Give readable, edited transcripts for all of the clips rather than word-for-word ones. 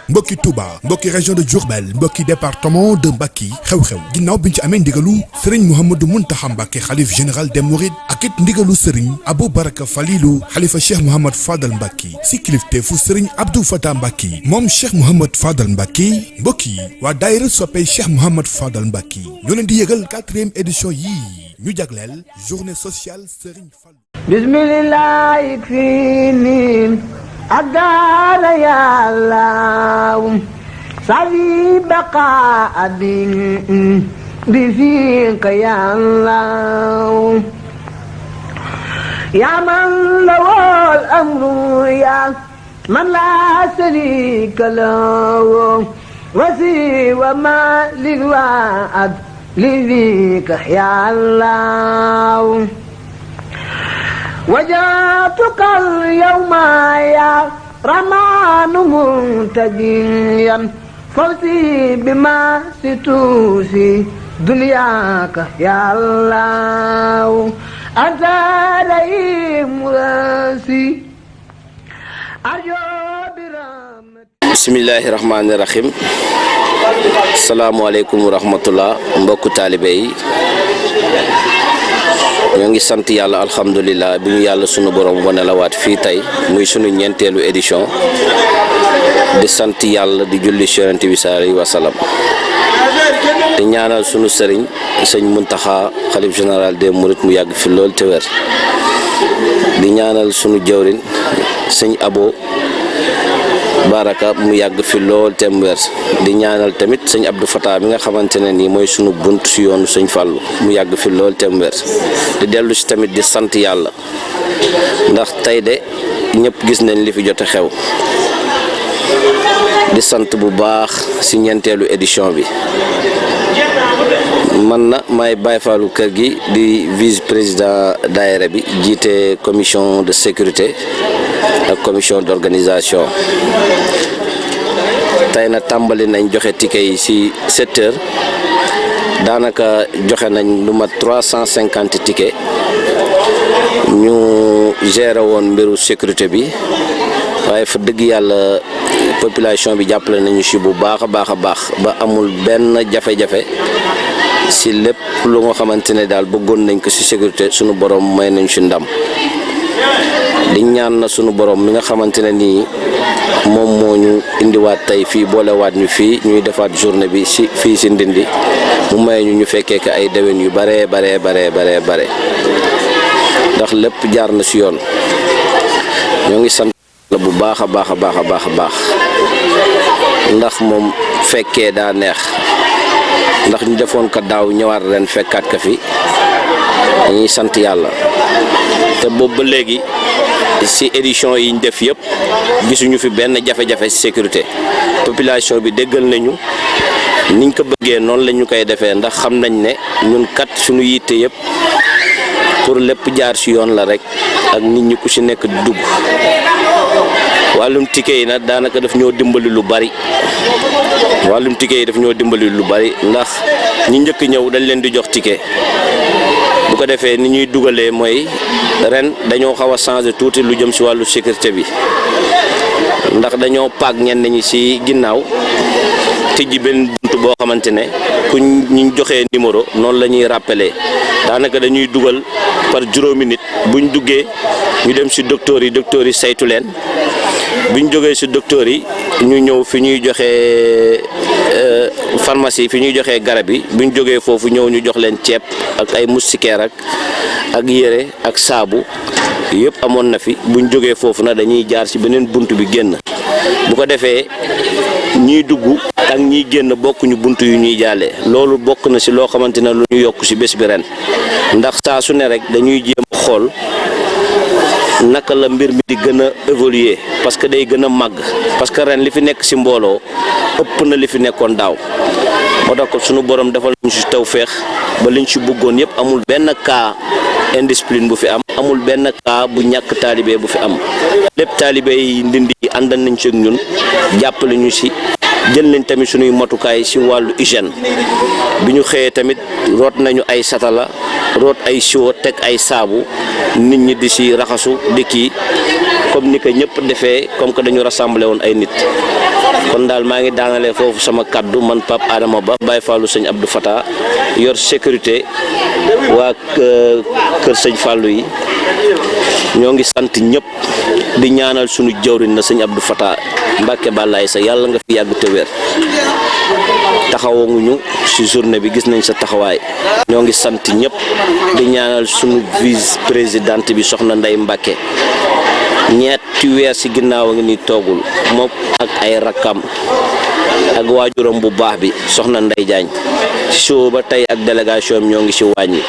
mbokki Touba mbokki région de Diourbel mbokki département de Mbacké xew-xew ginnaaw biñ ci amee ndigalu Serigne Mouhamadou Mountakha Mbacké xalif général des Mourides ak it ndigalu Serigne Abou Baraka Falilou xalifa Cheikh Mouhamad Fadal Mbacké si kilifteefu Serigne Abdou Fatah Mbacké moom Cheikh Mouhamad Fadal Mbacké mbokk yi waa daayira soppey Cheikh Mouhamad Fadal Mbacké ñoo leen di yëgal 4e édition yii ñu jagleel journée sociale Serigne Fall. bismillah ikfini adala ya Allah sawi baqa adin bifika ya Allah ya man lawal amru ya man la sharika lahu wasi wa ma liwa'ad lidhika ya Allah وجاتك اليوم يا رمان منتجيا فوزي بما ستوسي دنياك يا الله أنت لئيم راسي أرجو برحمتك بسم الله الرحمن الرحيم السلام عليكم ورحمة الله mbokku taalibe yi ñoo ngi sant yàlla alhamdulilah bi ñu yàlla sunu borom wane la waat fii tey muy sunu ñeenteelu édition di sant yàlla di julli ci Yonent bi sallallahu alayhi wa sallam di ñaanal sunu sëriñ sëñ Muntaxa xalif général des Mourides mu yàgg fi lool te wér di ñaanal sunu jawrin sëñ Abo Baraka mu yàgg fi lool te mu wér di ñaanal tamit sëñ Abdou Fatah mi nga xamante ne nii mooy sunu bunt si yoonu sëñ Fallou mu yàgg fi lool te mu wér di dellu si tamit di sant yàlla ndax tey de ñëpp gis nañ li fi jot a xew di sant bu baax si ñeenteelu édition bi man na may Baye Fallou kër gi di vice président daayira bi jiite commission de sécurité ak commission d'organisation tey na tàmbali nañ joxe ticket yi ci 7 heures daanaka joxe nañ lu mat 350 ticket ñu gérer woon mbiru sécurité bi waaye fa dëgg yàlla population bi jàppale nañu ci bu baax a baax a baax ba amul benn jafe-jafe ci lépp lu nga xamante ne daal bëggoon nañ ko ci sécurité sunu borom may nañ ci ndam di ñaan na sunu borom mi nga xamante ne nii moom moo ñu indiwaat tey fii boolewaat ñu fii ñuy defaat journée bi ci fii ci Ndindi mu may ñu fekkee ko ay déwén yu bare ndax lépp jaar na ci yoon ñoo ngi sant la bu baax a baax ndax moom fekkee daa neex ndax ñu defoon ko daaw ñëwaat ren fekkaat ko fi dañuy sant yàlla te boobu ba léegi ci édition yi ñu def yëpp gisuñu fi benn jafe-jafe ci sécurité population bi déggal nañu niñ ko bëggee noonu la ñu koy defee ndax xam nañ ne ñun kat suñu yitte yëpp pour lépp jaar ci yoon la rek ak nit ñi ku ci nekk dugg wàllum ticket yi nag daanaka daf ñoo dimbali lu bari ndax ñi njëkk ñëw dañ leen di jox ticket bu ko defee ni ñuy dugalee mooy ren dañoo xaw a changer tuuti lu jëm ci wàllu sécurité bi ndax dañoo paak ñenn ñi ci ginnaaw tijji benn buntu boo xamante ne ku ñu joxee numéro noonu la ñuy rappeler daanaka dañuy dugal par juróomi nit buñ duggee ñu dem ci docteur yi saytu leen buñ jógee ci docteur yi ñu ñëw fi ñuy joxee pharmacie fi ñuy joxee garab yi buñ jógee foofu ñëw ñu jox leen ceeb ak ay moustiquaire ak yére ak saabu yëpp amoon na fi buñ jógee foofu na dañuy jaar ci beneen bunt bi génn bu ko defee ñiy dugg ak ñiy génn bokkuñu bunt yu ñuy jàllee loolu bokk na ci loo xamante ne lu ñu yokk ci bés bi ren ndax saa su ne rek dañuy jéem a xool naka la mbir mi di gën a évoluer parce que day gën a màgg parce que ren li fi nekk ci mbooloo ëpp na li fi nekkoon daaw moo tax ko sunu borom defal ñu ci tawféex ba liñ ci bëggoon yëpp amul benn cas indiscipline bu fi am amul benn cas bu ñàkk taalibe bu fi am lépp taalibe yi Ndindi àndal nañ ci ak ñun jàppale ñu ci jël nañ tamit suñuy matukaay ci wàllu hygiène bi ñu xëyee tamit root nañu ay satala root ay siwo teg ay saabu nit ñi di ci raxasu di kii comme ni ko ñëpp defee comme que dañu rassemblé woon ay nit kon daal maa ngi daanalee foofu sama kaddu man Pape Adama Ba Baye Fallou sëñ Abdou Fatah yor sécurité waa kër sëñ Fallou yi ñoo ngi sant ñëpp di ñaanal sunu jawrin na sëñ Abdou Fatah Mbacke Balaye sa yàlla nga fi yàgg te wér taxawuñu ci journée bi gis nañ sa taxawaay ñoo ngi sant ñëpp di ñaanal sunu vice présidente bi soxna Ndeye Mbacke ñetti weer ci ginnaaw a ngi ni toogul moom ak ay rakkam ak waajuram bu baax bi soxna Ndeye Diagne ci suba ba tey ak délégation ñoo ngi ci wàññi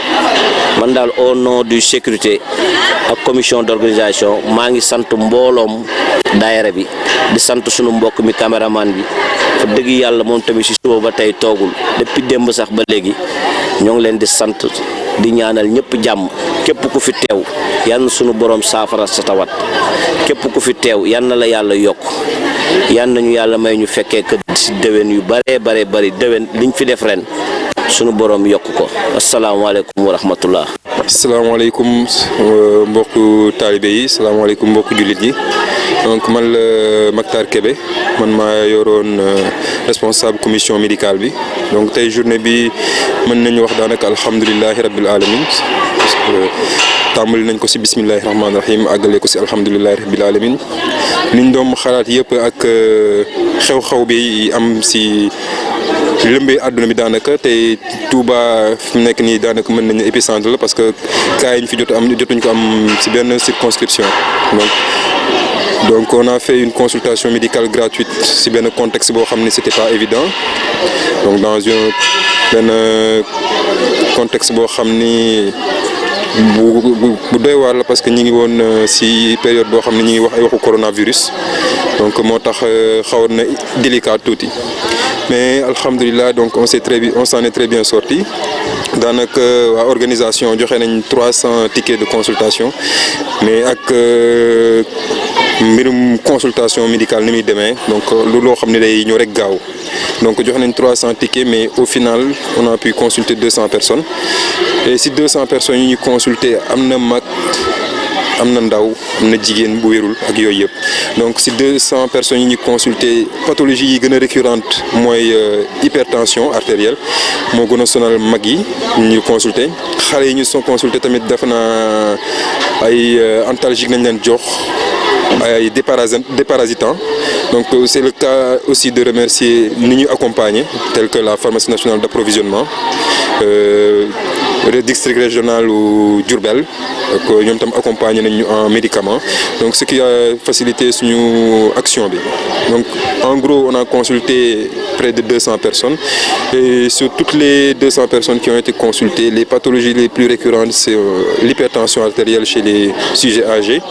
man daal au nom du sécurité ak commission d'organisation maa ngi sant mbooloom daayira bi di sant sunu mbokk mi caméraman bi fa dëgg yàlla moom tamit ci suba ba tey toogul depuis démb sax ba léegi ñoo ngi leen di sant di ñaanal ñëpp jàmm képp ku fi teew yal na sunu borom saafara sa tawat képp ku fi teew yal na la yàlla yokk yal nañu yàlla may ñu fekkee que ci déwén yu bare bari déwén liñ fi def ren sunu borom yokk ko asalaamaaleykum wa rahmatullah. asalaamaaleykum mbokku taalibe yi asalaamaaleykum mbokku jullit yi donc man la Mactar Kébé man maa yoroon responsable commission médicale bi donc tey journée bi mën nañu wax daanaka alhamdulilahi rabbil alamin parce que tàmbali nañ ko ci bismillahi rahmaani rahim àggale ko ci alhamdulilahi rabbil alamin liñ doon xalaat yëpp ak xew-xew bi am ci lëmbee àdduna bi daanaka te Touba fi mu nekk nii daanaka mën nañu épicentre la parce que cas yi ñu fi jotuñ ko am ci benn circonscription donc on a fait une consultation médicale gratuite ci benn contexte boo xam ne c'était pas évident donc dans benn contexte boo xam ni bu doy waar la parce que ñi ngi woon ci période boo xam ne ñi ngi wax ay waxu coronavirus donc moo tax xawoon na délicat tuuti mais alhamdulilah donc on s'en est très bien sorti daanaka waa organisation joxe nañ 300 tickets de consultation mais ak mbirum consultation médicale ni muy demee donc lu loo xam ne day ñëw rek gaaw donc joxe nañ 300 tickets mais au final on a pu consulter 200 personnes et si 200 personnes yi ñu consulter am na mag am na ndaw am na jigéen bu wérul ak yooyu yëpp donc si 200 personnes yi ñu consulter pathologie yi gën a récurrente mooy hypertension artérielle moo gën a sonal mag yi ñu consulter xale yi ñu sont consulter tamit def na ay antalgique nañ leen jox ay déparasitants donc c'est le cas aussi de remercier ni ñu accompagner tel que la pharmacie nationale d'approvisionnement le district régional u Diourbel ak ñoom tam accompagner nañu en médicaments donc ce qui a facilité suñu action bi donc en gros on a consulté près de 200 personnes et sur toutes les 200 personnes qui ont été consultées les pathologies les plus récurrentes c'est l'hypertension artérielle chez les sujets âgés.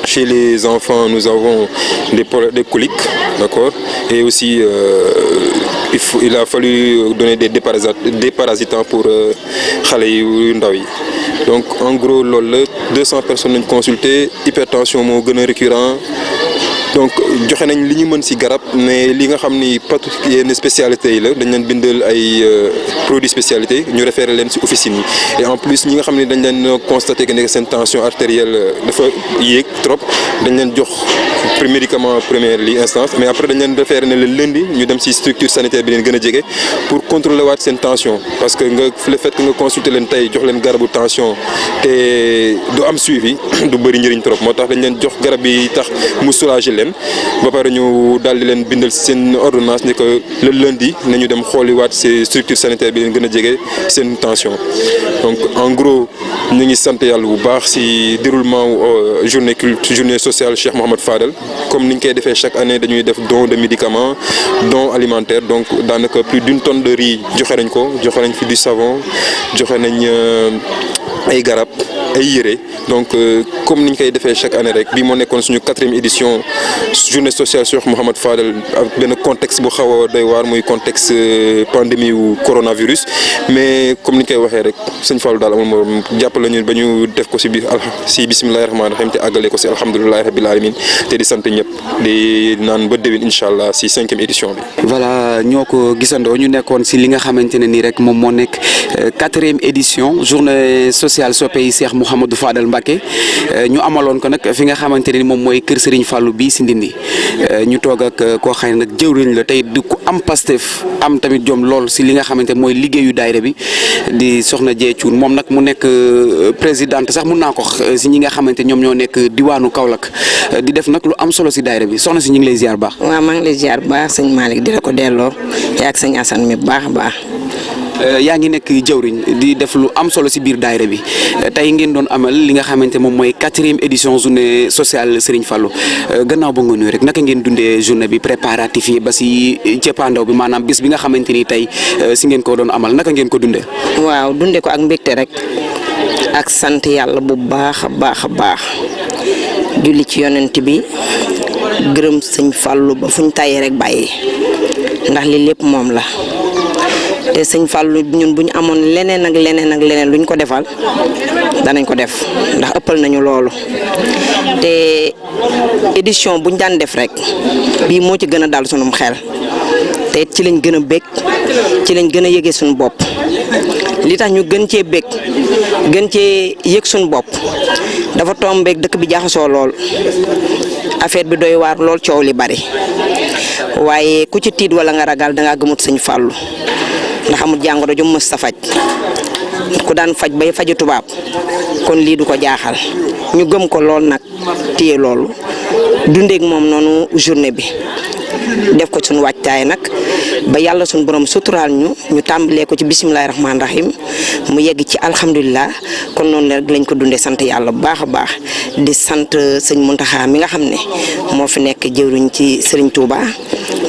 Chez les enfants, nous avons des coliques, d'accord, et aussi il a fallu donner des déparasitants pour xale yu ndaw yi. Donc en gros loolu la 200 personnes lañ consulté hypertension moo gën a récurrent donc joxe nañ li ñu mën ci garab mais li nga xam ni yenn spécialité yi la dañ leen bindal ay produits spécialité ñu référé leen ci officine yi et en plus ñi nga xam ne dañ leen constaté que ne seen tension artérielle dafa yéeg trop dañ leen jox médicament première instance mais après dañ leen référé ne le lundi ñu dem ci structure sanitaire bi leen gën a jege pour contrôler waat seen tension parce que le fait que nga consulter leen tey jox leen garabu tension te du am suivi du bëri njëriñ trop moo tax dañ leen jox garab bi tax mu soulager leen ba pare ñu daal di leen bindal seen ordonnance ne que le lundi nañu dem xooliwaat ci structure sanitaire bi leen gën a jege seen tension donc en gros ñu ngi sant yàlla bu baax ci déroulement journée sociale Cheikh Mouhamad Fadel comme ni ñu koy defee chaque année dañuy def don de médicaments don alimentaire donc daanaka plus d'une tonne de riz joxe nañ fi du savon joxe nañ ay garab ay yére donc comme ni ñu koy defee chaque année rek bii moo nekkoon suñu 4e édition journée sociale Cheikh Mouhamad Fadel ak benn contexte bu xaw a doy waar muy contexte pandémie wu coronavirus mais comme ni ñu koy waxee rek sëñ Fallou daal amul moom jàppale ñu ba ñu def ko ci biir ci bismillahi rahmaani rahim te àggale ko ci alhamdulillahi rabbil alamin te di sant ñëpp di naan ba déwén incha allah ci 5e édition bi. voilà ñoo ko gisandoo ñu nekkoon ci li nga xamante ne nii rek moom moo nekk 4e édition journée sociale soppe yi Cheikh Mouhamadou Fadal Mbacké ñu amaloon ko nag fi nga xamante ni moom mooy kër Serigne Fallou bii si Ndindi ñu toog ak koo xam ne nag jëwriñ la tey di ku am Pastef am tamit jom lool si li nga xamante mooy liggéeyu daayira bi di soxna Dieye Thioune moom nag mu nekk présidente sax mun naa ko si ñi nga xamante ñoom ñoo nekk diwaanu Kaolack di def nag lu am solo si daayira bi soxna si ñu ngi lay ziar baax. waaw maa ngi lay ziar baax sëñ Malick di la ko delloo yaa ak sëñ Assane mi baax a baax. yaa ngi nekk jëwriñ di def lu am solo si biir daayira bi tey ngeen doon amal li nga xamante moom mooy 4e édition journée sociale Serigne Fallou gannaaw ba nga nuyu rek naka ngeen dundee journée bi préparatif yi ba si cëppaandaw bi maanaam bis bi nga xamante ni tey si ngeen ko doon amal naka ngeen ko dundee. waaw dundee ko ak mbégte rek ak sant yàlla bu baax a baax a baax julli ci yonent bi gërëm sëñ Fallou ba fuñ tàyyee rek bàyyi ndax li lépp moom la. te sëñ Fallou ñun bu ñu amoon leneen ak leneen luñ ko defal danañ ko def ndax ëppal nañu loolu te édition buñ daan def rek bii moo ci gën a dal sunum xel te ci lañ gën a bég ci lañ gën a yëgee suñu bopp li tax ñu gën cee bég gën cee yëg suñu bopp dafa tombeek dëkk bi jaxasoo lool affaire bi doy waar lool coow li bari waaye ku ci tiit wala nga ragal dangaa gëmut sëñ Fallou ndax amul jàngoro ju mës sa faj ku daan faj bay faji tubaab kon lii du ko jaaxal ñu gëm ko lool nag téye loolu dundeek moom noonu journée bi def ko suñu wàccaay nag ba yàlla suñu borom suturaal ñu tàmbalee ko ci bisimilahi rahmaani rahim mu yegg ci alhamdulilah kon noonu rek lañ ko dundee sant yàlla bu baax a baax di sant sëñ Mountakha mi nga xam ne moo fi nekk jëwriñ ci Serigne Touba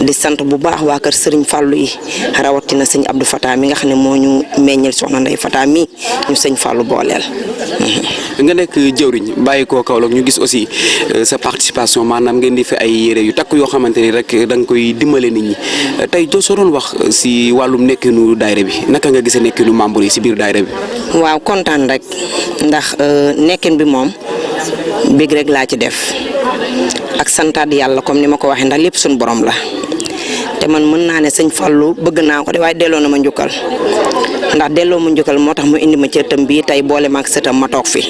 di sant bu baax waa kër Serigne Fallou yi rawatina sëñ Abdou Fatah mi nga xam ne moo ñu meññal soxna Ndeye Fatah mi ñu sëñ Fallou booleel. nga nekk jëwriñ bàyyi koo Kaolack ñu gis aussi sa participation maanaam ngeen di fi ay yére yu takk yoo xamante ni rek da nga koy dimbale nit ñi tey soo doon wax si wàllum nekkinu daayira bi naka nga gisee nekkinu membre yi si biir daayira bi. waaw kontaan rek ndax nekkin bi moom bég rek laa ci def ak santaat yàlla comme ni ma ko waxee ndax lépp suñu borom la te man mën naa ne sëñ Fallou bëgg naa ko de waaye delloo na ma njukkal ndax delloo ma njukkal moo tax mu indi ma ci ëttam bii tey boole ma ak sëtam ma toog fi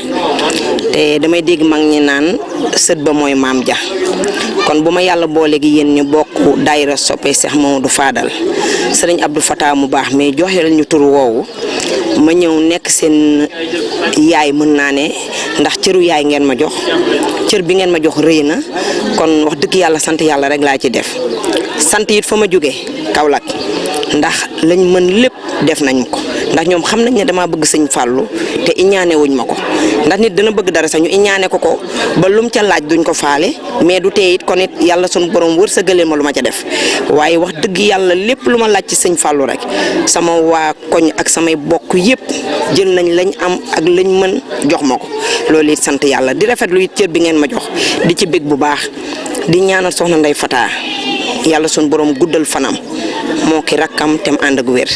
te damay dégg mag ñi naan sët ba mooy maam ja kon bu ma yàlla boole gi yéen ñu bokk daayira soppe Cheikh Mamadou Fadal sëriñ Abdou Fatah mu baax mais joxeel ñu tur woowu ma ñëw nekk seen yaay mën naa ne ndax cëru yaay ngeen ma jox cër bi ngeen ma jox rëy na kon wax dëgg yàlla sant yàlla rek laa ci def sant it fa ma jóge Kaolack ndax lañ mën lépp def nañ ko ndax ñoom xam nañ ne damaa bëgg sëñ Fallou te iñaane wuñ ma ko ndax nit dana bëgg dara sax ñu iñaane ko ba lum ca laaj duñ ko faale mais du tee it kon it yàlla sun borom wërsëgalee ma lu ma ca def waaye wax dëgg yàlla lépp lu ma laaj ci sëñ Fallou rek sama waa koñ ak samay bokk yëpp jël nañ lañ am ak lañ mën jox ma ko loolu it sant yàlla di rafetlu it cër bi ngeen ma jox di ci bég bu baax di ñaanal soxna Ndeye Fatah yàlla sun borom guddal fanam moo ki rakkam tem ànd ak wér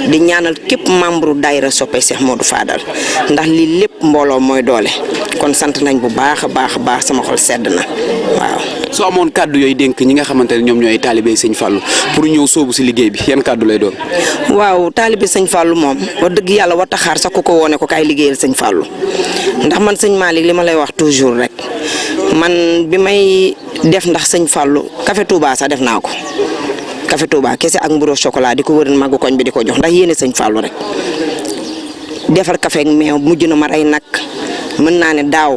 di ñaanal képp membre daayira soppe Cheikh Modou Fadal ndax lii lépp mbooloo mooy doole kon sant nañ bu baax a baax sama xol sedd na waaw. soo amoon kàddu yooyu dénk ñi nga xamante ne ñoom ñooy taalibe sëñ Fallou pour ñëw sóobu si liggéey bi yan kàddu lay doon. waaw taalibe sëñ Fallou moom wax dëgg yàlla war taxaar sax ku ko wone ko kaay liggéeyal sëñ Fallou ndax man sëñ Malick li ma lay wax toujours rek man bi may def ndax sëñ Fallou café Touba sax def naa ko. café Touba kese ak mburu chocolat di ko wërin màggu koñ bi di ko jox ndax yéene sëñ Fallou rek defar café ak meew mujj na ma rey nag mën naa ne daaw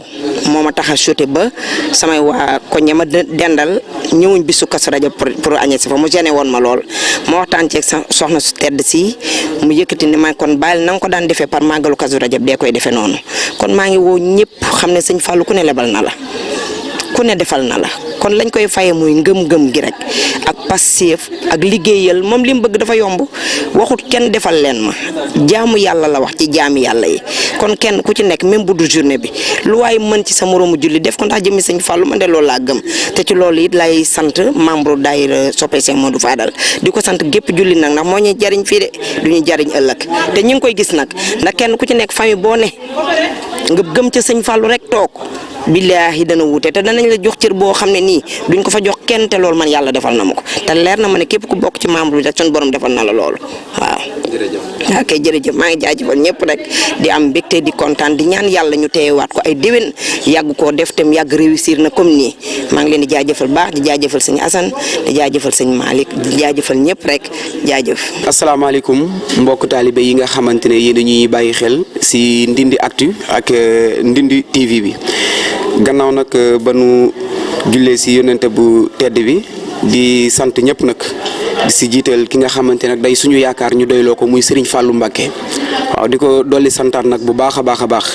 moo ma tax a chuté ba samay waa koñ ma dendal ñëwuñ bisu Kazu Rajab pour añee si fa mu gêné woon ma lool ma waxtaan ceeg soxna su tedd si mu yëkkati ne ma kon bàyyi na nga ko daan defee par màggalu Kazu Rajab dee koy defee noonu kon maa ngi woo ñëpp xam ne sëñ Fallou ku ne lebal na la ku ne defal na la kon lañ koy faye muy ngëm-ngëm gi rek ak passif ak liggéeyal moom li mu bëgg dafa yomb waxut kenn defal leen ma jaamu yàlla la wax ci jaami yàlla yi kon kenn ku ci nekk même bu du journée bi lu waaye mën ci sa moroomu julli def ko ndax jëmmi sëñ Fallou man de loolu laa gëm te ci loolu it lay sant membre daayira soppe Cheikh Modou Fadal di ko sant gépp julli nag ndax moo ñuy jariñ fii de du ñu jariñ ëllëg te ñu ngi koy gis nag ndax kenn ku ci nekk famille boo ne nga gëm ca sëñ Fallou rek toog billaahi dana wuute te danañ la jox cër boo xam ne nii duñ ko fa jox kenn te loolu man yàlla defal na ma ko te leer na ma ne képp ku bokk ci membre bi rek suñu borom defal na la loolu waaw. ok jërëjëf maa ngi jaajëfal ñëpp rek di am mbégte di kontaan di ñaan yàlla ñu teewaat ko ay déwén yàgg koo def tam yàgg réussir na comme nii maa ngi leen di jaajëfal baax di jaajëfal sëñ Assane di jaajëfal sëñ Malick di jaajëfal ñëpp rek jaajëf. asalaamaaleykum mbokk taalibe yi nga xamante ne yéen ñuy bàyyi xel si Ndindy Actu ak Ndindy TV bi gannaaw nag ba nu jullee si yonente bu tedd bi di sant ñëpp nag di si jiital ki nga xamante nag day suñu yaakaar ñu doyloo ko muy Serigne Fallou Mbacké waaw di ko dolli santaat nag bu baax a baax a baax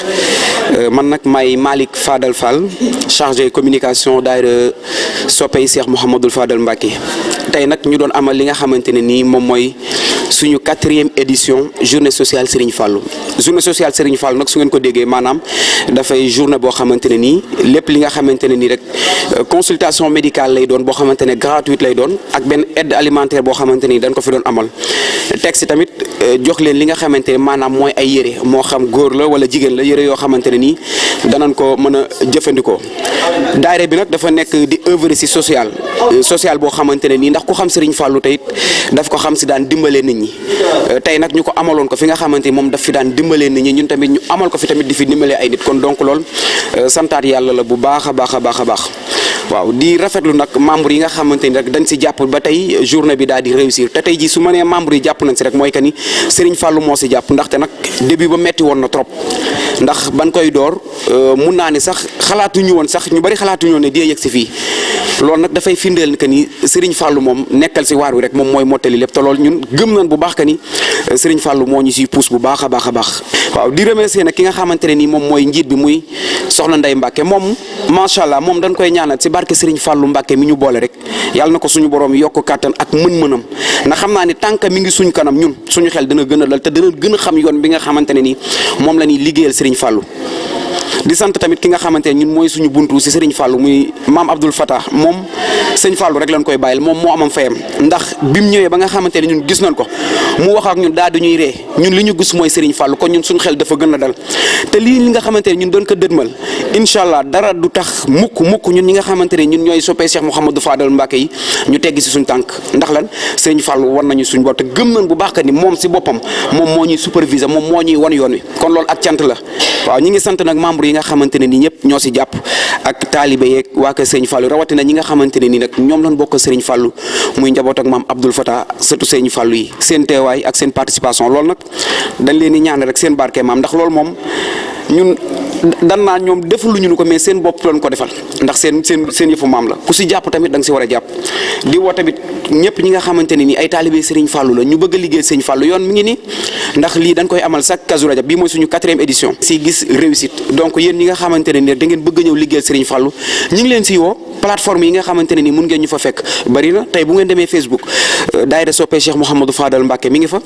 man nag may Malick Fadal Fall chargé communication daayira soppey Cheikh Mouhamadul Fadal Mbacké tey nag ñu doon amal li nga xamante ne nii moom mooy suñu 4e édition journée sociale Serigne Fallou journée sociale Serigne Fallou nag su ngeen ko déggee maanaam dafay journée boo xamante ne nii lépp li nga xamante ne nii rek consultation médicale lay doon boo xamante ne gratuite lay doon ak benn aide alimentaire boo xamante ni dañ ko fi doon amal teg si tamit jox leen li nga xamante ne maanaam mooy ay yére moo xam góor la wala jigéen la yére yoo xamante ne nii danañ ko mën a jëfandikoo daayira bi nag dafa nekk di œuvre si social boo xamante ne nii ndax ku xam Serigne Fallou tey daf ko xam si daan dimbalee nit ñi tey nag ñu ko amaloon ko fi nga xamante ni moom daf fi daan dimbalee nit ñi ñun tamit ñu amal ko fi tamit di fi dimbalee ay nit kon donc lool santaat yàlla la bu baax a baax a baax a baax waaw di rafetlu nag membre yi nga xamante ni rek dañ si jàpp ba tey journée bi daal di réussir te tey ji su ma nee membre yi jàpp nañ si rek mooy que ni Serigne Fallou moo si jàpp ndaxte nag début ba metti woon na trop ndax ban koy door mun naa ne sax xalaatuñu woon sax ñu bari xalaatuñu woon ne dee yegg si fii loolu nag dafay firndeel que ni Serigne Fallou moom nekkal si waar wi rek moom mooy mottali lépp te loolu ñun gëm nañ bu baax que ni Serigne Fallou moo ñu siy pousse bu baax a baax a baax waaw di remercier nag ki nga xamante ne nii moom mooy njiit bi muy soxna Ndeye Mbacké moom macha allah moom dañ koy ñaanal si barke Serigne Fallou Mbacké mi ñu boole rek yàlla na ko suñu borom yokk kàttan ak mën-mënam ndax xam naa ni tànk mi ngi suñ kanam ñun suñu xel dina gën a dal te dina gën a xam yoon bi nga xamante ne nii moom la ñuy liggéeyal Serigne Fallou. di sant tamit ki nga xamante ne ñun mooy suñu buntu si Serigne Fallou muy maam Abdoul Fatah moom sëñ Fallou rek lañ koy bàyyil moom moo amam fayam ndax bim ñëwee ba nga xamante ne ñun gis nañ ko mu wax ak ñun daal di ñuy ree ñun li ñu gis mooy Serigne Fallou kon ñun suñu xel dafa gën a dal te lii li nga xamante ne ñun doon ko dëdmal incha allah dara du tax mukk ñun ñi nga xamante ne ñun ñooy soppee Cheikh Mouhamadou Fadal Mbacké yi ñu teggi si suñ tànk ndax lan Serigne Fallou war nañu suñ bopp te gëm nañ bu baax que ni moom si boppam moom moo ñuy superviser moom moo ñuy wan yoon wi kon loolu ak cant la waaw ñi ngi sant nag membre yi nga xamante ne nii ñëpp ñoo si jàpp ak taalibe yeeg waa kër Serigne Fallou rawatina ñi nga xamante ne nii nag ñoom lañ bokk Serigne Fallou muy njaboot ak maam Abdoul Fatah sëtu Serigne Fallou yi seen teewaay ak seen participation loolu nag dañ leen di ñaan rek seen barke maam ndax loolu moom ñun dan naa ñoom defaluñu ko mais seen bopp lañ ko defal ndax seen yëfu maam la ku si jàpp tamit da nga si war a jàpp di woo tamit ñëpp ñi nga xamante ne nii ay taalibe Serigne Fallou la ñu bëgg a liggéey Serigne Fallou yoon mi ngi nii ndax lii dañ koy amal chaque Kazu Rajab bii mooy suñu 4e édition si gis réussite donc yéen ñi nga xamante ne nii da ngeen bëgg a ñëw liggéeyal Serigne Fallou ñu ngi leen si woo plateforme yi nga xamante ne nii mun ngeen ñu fa fekk bari na tey bu ngeen demee Facebook daayira soppee Cheikh Mouhamadou Fadal Mbacké mi ngi fa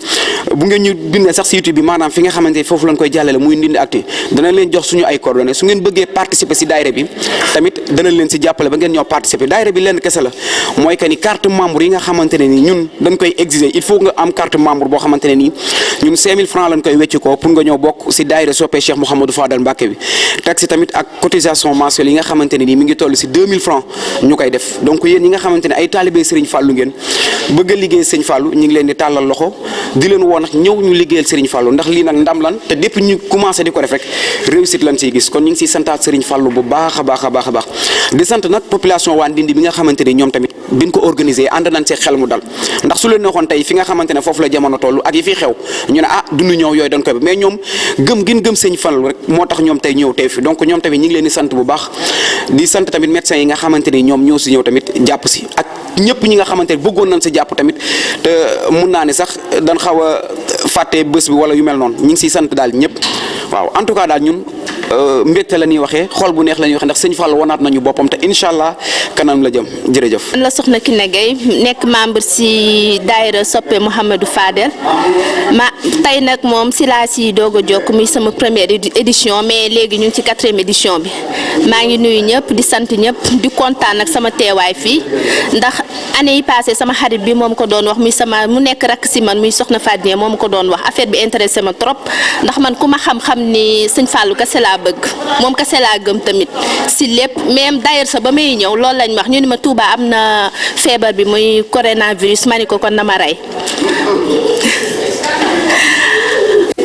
bu ngeen ñu bindee sax si YouTube bi maanaam fi nga xamante ne foofu lañ koy jàllale muy Ndindy Actu danañ leen jox suñu ay coordonnées su ngeen bëggee participer si daayira bi tamit danañ leen si jàppale ba ngeen ñëw participer daayira bi lenn kese la mooy que ni carte membre yi nga xamante ne nii ñun dañ koy exiger il faut nga am carte membre boo xamante ne nii ñun 5000 francs lañ koy wecc ko pour nga ñëw bokk si daayira soppee Cheikh Mouhamadou Fadal Mbacké bi teg si tamit ak cotisation mensuelle yi nga xamante ne nii mi ngi toll si 2000 francs ñu koy def donc yéen ñi nga xamante ne ay talibé Serigne Fallou ngeen bëgg a liggéey Serigne Fallou ñu ngi leen di tàllal loxo di leen woo nag ñëw ñu liggéeyal Serigne Fallou ndax lii nag ndam lan te depuis ñu commencé di ko def rek réussite lan siy gis kon ñu ngi siy santaat Serigne Fallou bu baax a baax a baax a baax di sant nag population waa Ndindy bi nga xamante ne ñoom tamit biñ ko organisé ànd nañ see xel mu dal ndax su leen neexoon tey fi nga xamante ne foofu la jamono toll ak yi fi xew ñu ne duñu ñëw yooyu dañ koy mais ñoom gëm Serigne Fallou rek moo tax ñoom tey ñëw tey fi donc ñoom tamit ñu ngi leen di sant bu baax di sant tamit médecins yi nga xamante ne ñoom ñoo si ñëw tamit jàpp si ak ñëpp ñi nga xamante ne bëggoon nañ si jàpp tamit te mun naa ne sax dañ xaw a fàtte bés bi wala yu mel noonu ñu ngi siy sant daal ñëpp waaw en tout cas daal ñun mbégte la ñuy waxee xol bu neex la ñuy waxee ndax sëñ Fall wanaat nañu boppam te incha allah kanam la jëm jërëjëf. man la soxna Kiné Gueye nekk membre si daayira soppe Mouhamadou Fadel tey nag moom si laa si doog a jokk muy sama première édition mais léegi ñu ngi ci 4e édition bi maa ngi nuyu ñëpp di sant ñëpp di kontaan nag sama teewaay fii ndax année yi passé sama xarit bi moom ko doon wax muy mu nekk rakk si man muy soxna Fadine moom ko doon wax affaire bi intéressé ma trop ndax man ku ma xam-xam ni sëñ Fallou kese laa bëgg moom kese laa gëm tamit si lépp même d'ailleurs sa ba may ñëw loolu lañ wax ñu ni ma Touba am na feebar bi muy coronavirus ma ni ko kon na ma rey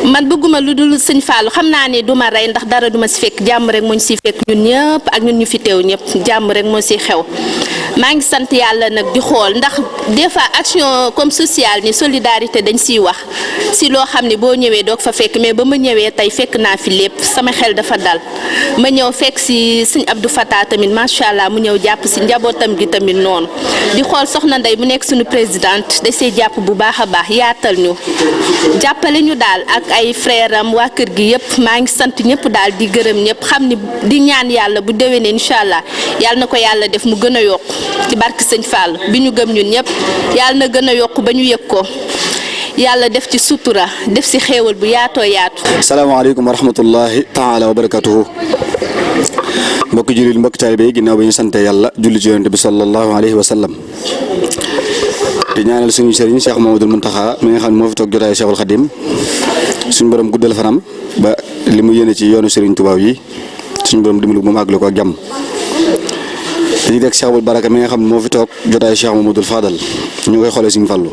man bëgguma lu dul sëñ Fallou xam naa ne du ma rey ndax dara du ma si fekk jàmm rek moo ñu si fekk ñun ñëpp ak ñun ñu fi teew ñëpp jàmm rek moo si xew maa ngi sant yàlla nag di xool ndax des fois action comme sociale ni solidarité dañ siy wax si loo xam ne boo ñëwee doog fa fekk mais ba ma ñëwee tey fekk naa fi lépp sama xel dafa dal ma ñëw fekk si sëñ Abdou Fatah tamit macha allah mu ñëw jàpp si njabootam gi tamit noonu di xool soxna Ndey mu nekk suñu présidente da see jàpp bu baax a baax yaatal ñu jàppale ñu daal ak ay frère am waa kër gi yëpp maa ngi sant ñëpp daal di gërëm ñëpp xam ni di ñaan yàlla bu déwénee incha allah yàlla na ko yàlla def mu gën a yokk ci barke sëñ Fall bi ñu gëm ñun ñëpp yàlla na gën a yokk ba ñu yëg ko yàlla def ci sutura def ci xéewal bu yaatoo yaatu. salaamaaleykum wa rahmatullahi taala wa barakatuhu mbokki jullit mbokki taalibe yi ginnaaw bi ñu sante yàlla julli ci yonent bi sallallahu alayhi wa sallam di ñaanal suñu sëriñ Cheikh Mamadou Mountakha mi nga xam ne moo fi toog jotaayu Cheikhul Khadim suñu borom guddal fanam ba li mu yéene ci yoonu Serigne Touba yi suñu borom dimbali moom àggale ko ak jàmm dañuy teg Cheikh Abul Baraka mi nga xam ne moo fi toog jotaayu Cheikh Mamadou Fadal ñu koy xoolee suñu Fallu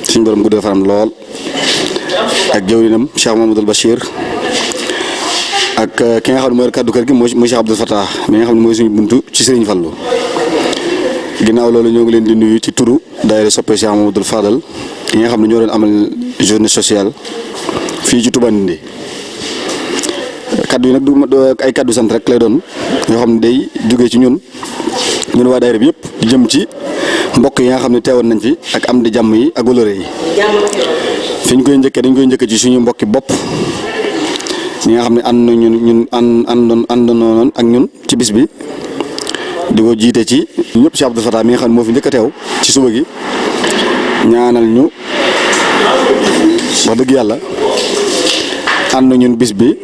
suñu borom guddal fanam lool ak jëwrinam Cheikh Mamadou Bachir ak ki nga xam ne mooy kaddu kër gi mooy Cheikh Abdou Fatah mi nga xam ne mooy suñu buntu ci Serigne Fallu ginnaaw loolu ñoo ngi leen di nuyu ci turu daayira soppe Cheikh Mamadou Fadal yi nga xam ne ñoo doon amal journée sociale fii ci Touba Ndindi kaddu yi nag du ay kaddu sant rek lay doon yoo xam ne day jógee ci ñun waa daayira bi yëpp jëm ci mbokk yi nga xam ne teewoon nañ fi ak am di jàmm yi ak wëlëre yi fi ñu koy njëkkee dañ koy njëkkee ci suñu mbokki bopp ñi nga xam ne ànd nañ ñun àndandoonoon ak ñun ci bis bi di ko jiite ci ñëpp Cheikh Abdou Fatah mi nga xam ne moo fi njëkk a teew ci suba gi ñaanal ñu wax dëgg yàlla ànd ñun bis bi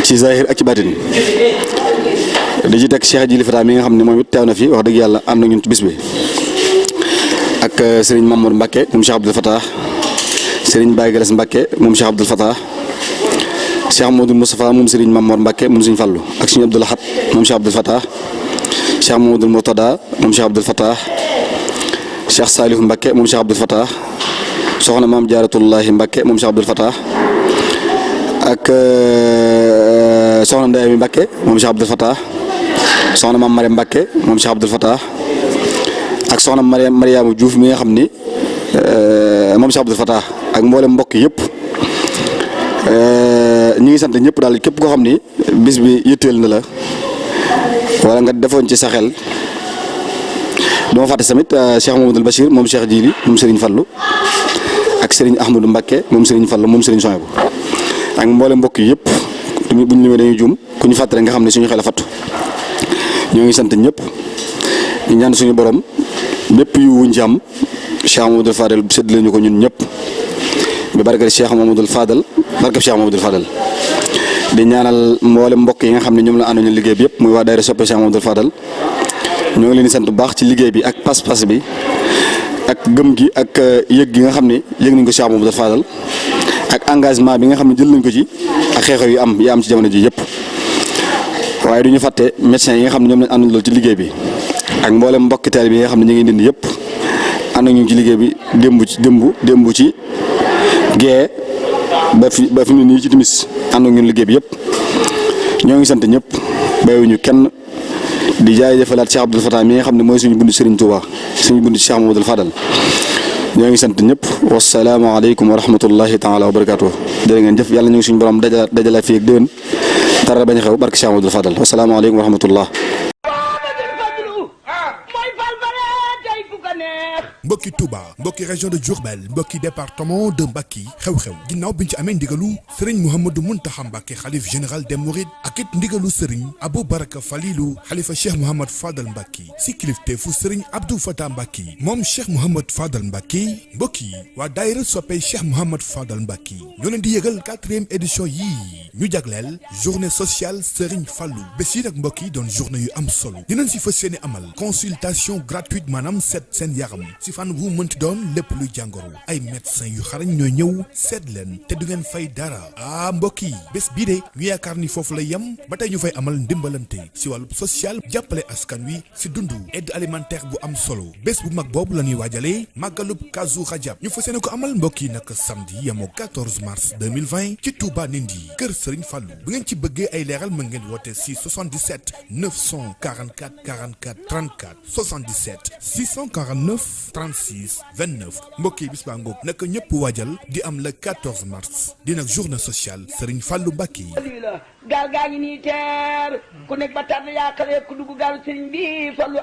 ci zahir ak ci batin di ci teg Cheikh Jili Fatah mi nga xam ne moom it teew na fi wax dëgg yàlla ànd ñun ci bis bi ak Serigne Mamour Mbacke moom Cheikh Abdou Fatah Serigne Baye Galas Mbacke moom Cheikh Abdou Fatah Cheikh Modou Moustapha moom Serigne Mamour Mbacke moom Serigne Fallou ak Serigne Abdou Lahat moom Cheikh Abdou Fatah Cheikh Mamadou Moutada moom Cheikh Abdou Fatah Cheikh Salif Mbacke moom Cheikh Abdou Fatah soxna maam Jaaratullahi Mbacke moom Cheikh Abdou Fatah ak soxna Ndeye Mbacke moom Cheikh Abdou Fatah soxna maam Mariam Mbacke moom Cheikh Abdou Fatah ak soxna Mariama Diouf mi nga xam ni moom Cheikh Abdou Fatah ak mboolem mbokk yëpp ñi ngi sant ñëpp daal képp koo xam ni bis bi yitteel na la wala nga defoon ci sa xel duma fàtte tamit Cheikh Mamadou Bachir moom Cheikh Jili moom Serigne Fallou ak Serigne Ahmadou Mbacke moom Serigne Fallou moom Serigne Soyebu ak mboolem mbokk yëpp bu ñu ñëwee dañuy juum ku ñu fàtte rek nga xam ne suñu xel a fattu ñoo ngi sant ñëpp ñu ñaan suñu borom bépp yu wuñ ci am Cheikh Mamadou Fadal sédd lañu ko ñun ñëpp bi barke Cheikh Mamadou Fadal barke Cheikh Mamadou Fadal di ñaanal mboolem mbokk yi nga xam ne ñoom la àndoon liggéey bi yëpp muy waa daayira soppe Cheikh Mamadou Fadal ñoo ngi leen di sant bu baax ci liggéey bi ak pas-pas bi ak gëm gi ak yëg gi nga xam ne yëg nañ ko Cheikh Mamadou Fadal ak engagement bi nga xam ne jël nañ ko ci ak xeexew yu am ci jamono ji yëpp waaye du ñu fàtte médecins yi nga xam ne ñoom lañ àndoon loolu ci liggéey bi ak mboolem mbokki taalibe bi nga xam ne ñu ngi dindi yëpp ànd ak ñu ci liggéey bi démb ci gee ba fi mu ne nii ci timis ànd ak ñun liggéey bi yëpp ñoo ngi sant ñëpp bàyyiwuñu kenn di jaajëfalaat Cheikh Abdou Fatah mi nga xam ne mooy suñu buntu Serigne Touba suñu buntu Cheikh Mamadou Fadal ñoo ngi sant ñëpp wasalaamaaleykum wa rahmatullahi taala wa barakaatu jërë ngeen jëf yàlla ñu ngi suñu borom dajala fii ak déwén dara bañ a xew barke Cheikh Mamadou Fadal wasalaamaaleykum wa rahmatullah. mbokki Touba mbokki région de Diourbel mbokki département de Mbacké xew-xew ginnaaw biñ ci amee ndigalu Serigne Mouhamadou Mountakha Mbacké xalif général des Mourides ak it ndigalu Serigne Abou Baraka Falilou xalifa Cheikh Mouhamad Fadal Mbacké si kilifteefu Serigne Abdou Fatah Mbacké moom Cheikh Mouhamad Fadal Mbacké mbokk yi waa daayira soppey Cheikh Mouhamad Fadal Mbacké ñoo leen di yëgal 4e édition yii ñu jagleel journée sociale Serigne Fallou bés yi nag mbokk yi doon journée yu am solo dinañ si fas yéene amal consultation gratuite maanaam seet seen yaram si fànn bu mënti doon lépp luy jàngoro ay médecins yu xarañ ñooy ñëw seet leen te du ngeen fay dara mbokk yi bés bii de ñu yaakaar ni foofu la yem ba tey ñu fay amal ndimbalante si wàllu social jàppale askan wi si dundu aide alimentaire bu am solo bés bu mag boobu la ñuy waajalee màggalub Kazu Rajab ñu fas yéene ko amal mbokk yi nag samedi yemoo 14 mars 2020 ci Touba Ndindi kër Serigne Fallou bu ngeen ci bëggee ay leeral mën ngeen woote si 77 944 44 34 77 649 36 29 mbokk yi bis baa ngoog naka ñëpp waajal di am le 14 mars di nag journée sociale Serigne Fallou Mbacké yi gaal gaa ngi nii teer ku nekk ba tànn yaa xale ku dugg gaalu Serigne bi Fallou